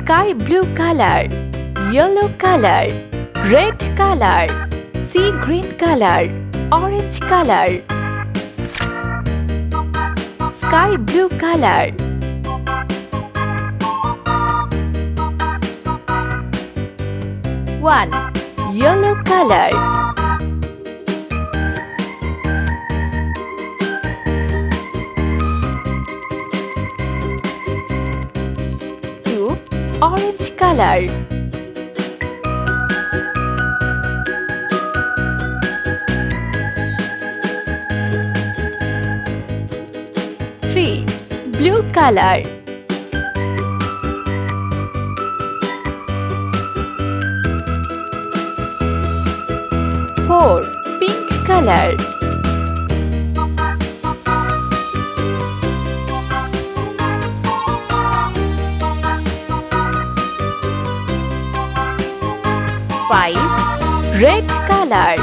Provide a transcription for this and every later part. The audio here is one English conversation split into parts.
sky blue color, yellow color, red color, sea green color, orange color. Sky blue color. One, yellow color. Two, orange color. Three, blue color. Four, pink color. Five, red color.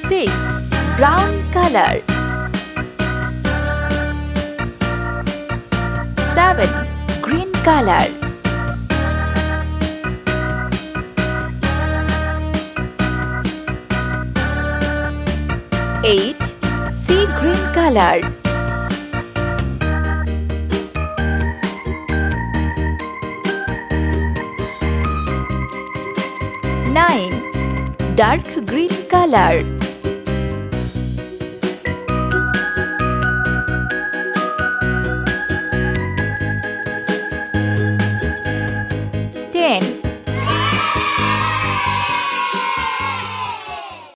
Six, brown color. Seven, green color. Eight, sea green color. Nine, dark green color.